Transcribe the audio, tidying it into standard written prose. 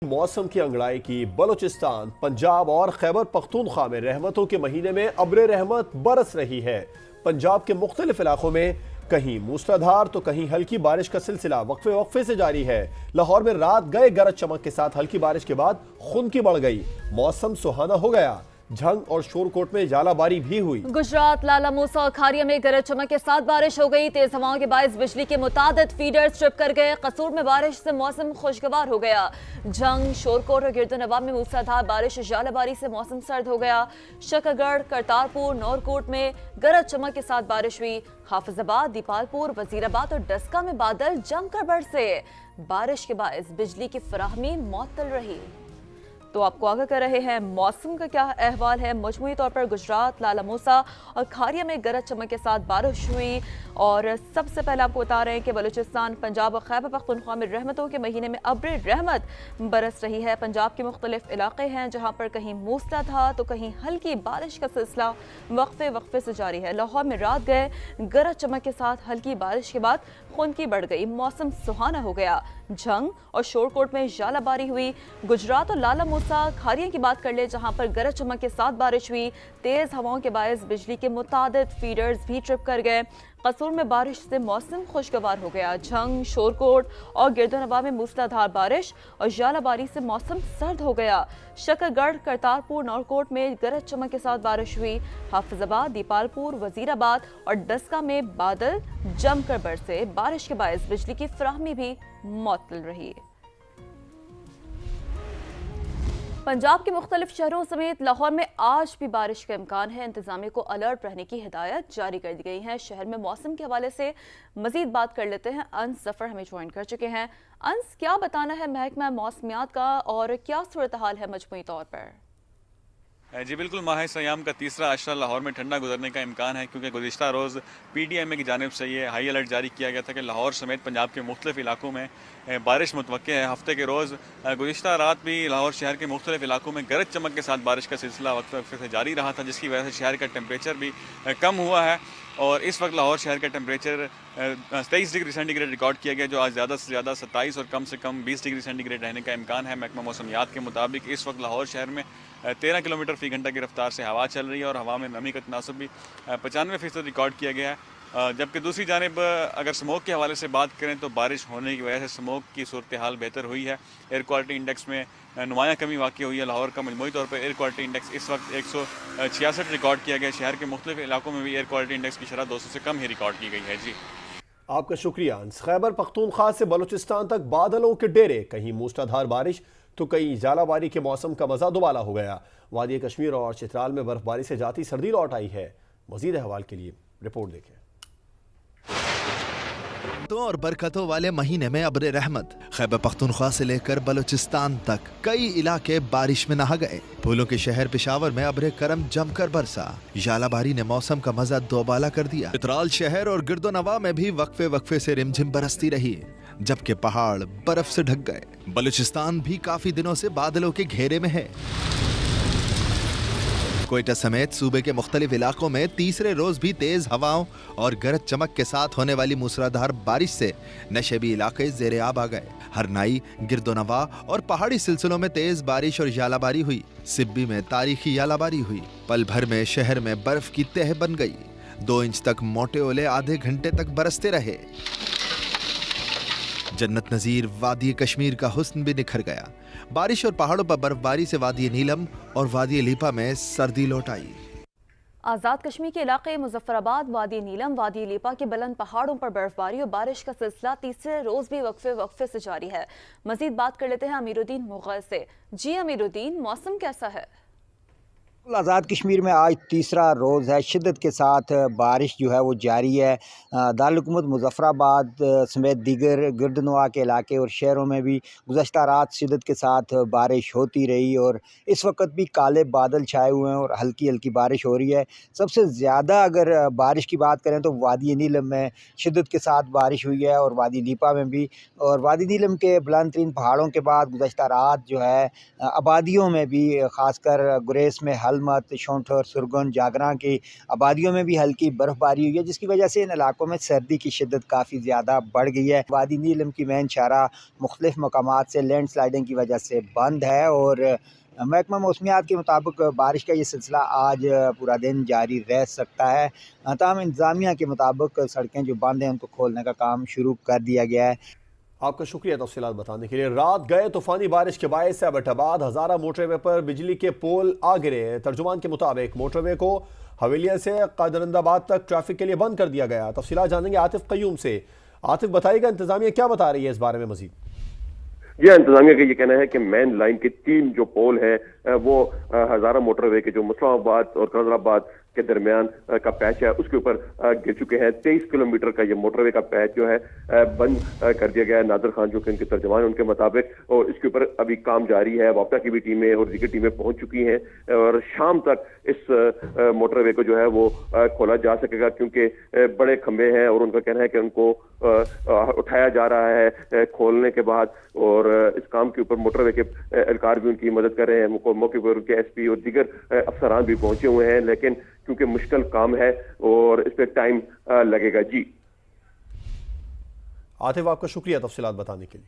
मौसम की अंगड़ाई की बलूचिस्तान, पंजाब और खैबर पख्तूनख्वा में रहमतों के महीने में अब्र रहमत बरस रही है। पंजाब के मुख्तलिफ इलाकों में कहीं मूसलाधार तो कहीं हल्की बारिश का सिलसिला वक्फे वक्फे से जारी है। लाहौर में रात गए गरज चमक के साथ हल्की बारिश के बाद खुनकी बढ़ गई, मौसम सुहाना हो गया। झंग और शोरकोट में जालाबारी भी हुई। गुजरात लाला मूसा और खारिया में गरज चमक के साथ बारिश हो गई। तेज हवाओं के बायस बिजली के मुतादिद फीडर्स ट्रिप कर गए। कसूर में बारिश से मौसम खुशगवार हो गया। झंग, शोरकोट और गिरदोनवा में मूसलाधार बारिश, जालाबारी से मौसम सर्द हो गया। शकरगढ़, करतारपुर, नौरकोट में गरज चमक के साथ बारिश हुई। हाफिजाबाद, दीपालपुर, वजीराबाद और डस्का में बादल जमकर बरसे। बारिश के बायस बिजली की फराहमी मुअत्तल रही। तो आपको आगाह कर रहे हैं मौसम का क्या अहवाल है। मजमूई तौर पर गुजरात, लाला मूसा और खारिया में गरज चमक के साथ बारिश हुई। और सबसे पहले आपको बता रहे हैं कि बलूचिस्तान, पंजाब और खैबर पख्तूनख्वा में रहमतों के महीने में अब्र रहमत बरस रही है। पंजाब के मुख्तलिफ इलाके हैं जहाँ पर कहीं मूसलाधार तो कहीं हल्की बारिश का सिलसिला वक्फे वक्फे से जारी है। लाहौर में रात गए गरज चमक के साथ हल्की बारिश के बाद खुनकी बढ़ गई, मौसम सुहाना हो गया। झंग और शोरकोट में जालाबारी हुई। गुजरात और लाला मूसा, खारिया की बात कर ले जहां पर गरज चमक के साथ बारिश हुई। तेज हवाओं के बायस बिजली के मुतादिद फीडर्स भी ट्रिप कर गए। कसूर में बारिश से मौसम खुशगवार हो गया। झंग, शोरकोट और गिरदोनवा में मूसलाधार बारिश और जालाबारी से मौसम सर्द हो गया। शकरगढ़, करतारपुर, नौरकोट में गरज चमक के साथ बारिश हुई। हाफिजाबाद, दीपालपुर, वजीराबाद और डस्का में बादल जमकर बरसे। बारिश के बायस बिजली की फराहमी भी मुअत्तल रही। पंजाब के मुख्तलिफ शहरों समेत लाहौर में आज भी बारिश का इम्कान है। इंतजामिया को अलर्ट रहने की हिदायत जारी कर दी गई है। शहर में मौसम के हवाले से मजीद बात कर लेते हैं। अंस जफर हमें ज्वाइन कर चुके हैं। अंस, क्या बताना है महकमा मौसमियात का और क्या सूरत हाल है मजमूई तौर पर? जी बिल्कुल, माह सयाम का तीसरा अशरा लाहौर में ठंडा गुजरने का इम्कान है, क्योंकि गुज़िश्ता रोज़ PDMA की जानिब से ये हाई अलर्ट जारी किया गया था कि लाहौर समेत पंजाब के मुख्तलिफ इलाकों में बारिश मुतवक्के है। हफ्ते के रोज़ गुज़िश्ता रात भी लाहौर शहर के मुख्तलिफ इलाकों में गरज चमक के साथ बारिश का सिलसिला वक्त वक्त से जारी रहा था, जिसकी वजह से शहर का टेम्परेचर भी कम हुआ है। और इस वक्त लाहौर शहर का टेम्परेचर 23 डिग्री सेंटीग्रेड रिकॉर्ड किया गया, जो आज ज़्यादा से ज़्यादा 27 और कम से कम 20 डिग्री सेंटीग्रेड रहने का इम्कान है। महकमा मौसमियात के मुताबिक इस वक्त लाहौर शहर में 13 किलोमीटर फ़ी घंटा की रफ्तार से हवा चल रही है और हवा में नमी का तनासब भी 95% रिकॉर्ड किया गया है। जबकि दूसरी जानिब अगर स्मोक के हवाले से बात करें तो बारिश होने की वजह से स्मोक की सूरत हाल बेहतर हुई है। एयर क्वालिटी इंडेक्स में नुमाया कमी वाक़ई हुई है। लाहौर का मजमूई तौर पर एयर क्वालिटी इंडेक्स इस वक्त 166 रिकॉर्ड किया गया। शहर के मुख्तलिफ इलाकों में भी एयर क्वालिटी इंडेक्स की शरह 200 से कम ही रिकॉर्ड की गई है। जी आपका शुक्रिया। खैबर पख्तूनख्वा से बलूचिस्तान तक बादलों के डेरे, कहीं मूसलाधार बारिश तो कहीं जालाबारी के मौसम का मजा दुबाला हो गया। वादी कश्मीर और चित्राल में बर्फबारी से जाती सर्दी लौट आई है। मजीद अहवाल के लिए रिपोर्ट देखें। और बरकतों वाले महीने में अब्र रहमत, खैबर पख्तूनख्वा से लेकर बलूचिस्तान तक कई इलाके बारिश में नहा गए। फूलों के शहर पेशावर में अब्र करम जमकर बरसा। जालाबारी ने मौसम का मजा दोबाला कर दिया। चित्राल शहर और गिरदोनवा में भी वक्फे वक्फे से रिमझिम बरसती रही, जबकि पहाड़ बर्फ से ढक गए। बलूचिस्तान भी काफी दिनों से बादलों के घेरे में है। कोयटा समेत सूबे के मुख्तलिफ इलाकों में तीसरे रोज भी तेज हवाओं और गरज चमक के साथ होने वाली मूसलाधार बारिश से नशेबी इलाके ज़ेरे आब आ गए। हरनाई, गिरदोनवा और पहाड़ी सिलसिलों में तेज बारिश और जालाबारी हुई। सिब्बी में तारीखी जालाबारी हुई। पल भर में शहर में बर्फ की तह बन गई। 2 इंच तक मोटे ओले आधे घंटे तक बरसते रहे। जन्नत नजीर वादी कश्मीर का हुस्न भी निखर गया। बारिश और पहाड़ों पर बर्फबारी से वादी नीलम और वादी लीपा में सर्दी लौट आई। आज़ाद कश्मीर के इलाके मुजफ्फराबाद, वादी नीलम, वादी लीपा के बुलंद पहाड़ों पर बर्फबारी और बारिश का सिलसिला तीसरे रोज भी वक्फे वक्फे से जारी है। मजीद बात कर लेते हैं अमीरुद्दीन मुग़ल से। जी अमीरुद्दीन, मौसम कैसा है? आज़ाद कश्मीर में आज तीसरा रोज़ है। शिद्दत के साथ बारिश जो है वो जारी है। दारुल-हुकूमत मुज़फ्फराबाद समेत दीगर गिरदनवा के इलाके और शहरों में भी गुज़श्ता रात शिद्दत के साथ बारिश होती रही और इस वक्त भी काले बादल छाए हुए हैं और हल्की हल्की बारिश हो रही है। सबसे ज़्यादा अगर बारिश की बात करें तो वादी नीलम में शिद्दत के साथ बारिश हुई है और वादी लीपा में भी। और वादी नीलम के बुलंद तरीन पहाड़ों के बाद गुज़श्ता रात जो है आबादियों में भी ख़ासकर गुरेस में हल गुलमत, शौंठर, सुरगन, जागरा की आबादियों में भी हल्की बर्फबारी हुई है, जिसकी वजह से इन इलाकों में सर्दी की शिद्दत काफ़ी ज़्यादा बढ़ गई है। वादी नीलम की मेन शाहरा मुख्तलिफ मकामात से लैंड स्लाइडिंग की वजह से बंद है और महकमा मौसमियात के मुताबिक बारिश का ये सिलसिला आज पूरा दिन जारी रह सकता है। तमाम इंतज़ामिया के मुताबिक सड़कें जो बंद हैं उनको खोलने का काम शुरू कर दिया गया है। आपका शुक्रिया तफसीलात बताने के लिए। रात गए तूफानी बारिश के बायस एबटाबाद हजारा मोटरवे पर बिजली के पोल आ गिरे। तर्जुमान के मुताबिक मोटरवे को हवेलिया से कादरंदाबाद तक ट्रैफिक के लिए बंद कर दिया गया। तफसीलात जानेंगे आतिफ कयूम से। आतिफ, बताइएगा इंतजामिया क्या बता रही है इस बारे में मजीद? जी, इंतजामिया का ये कहना है कि मेन लाइन के 3 जो पोल है वो हजारा मोटरवे के जो मुस्लिमाबाद और कादराबाद के दरमियान का पैच है उसके ऊपर गिर चुके हैं। 23 किलोमीटर का ये मोटरवे का पैच जो है बंद कर दिया गया है। नादिर खान जो कि इनके तर्जमान उनके मुताबिक, और इसके ऊपर अभी काम जारी है। वापडा की भी टीमें और दीगर टीमें पहुंच चुकी हैं और शाम तक इस मोटरवे को जो है वो खोला जा सकेगा, क्योंकि बड़े खंभे हैं और उनका कहना है कि उनको उठाया जा रहा है खोलने के बाद। और इस काम के ऊपर मोटरवे के एहलकार भी उनकी मदद कर रहे हैं। मौके पर उनके एसपी और दीगर अफसरान भी पहुंचे हुए हैं, लेकिन क्योंकि मुश्किल काम है और इस पर टाइम लगेगा। जी आतिफ, आपका शुक्रिया तफसीलात बताने के लिए।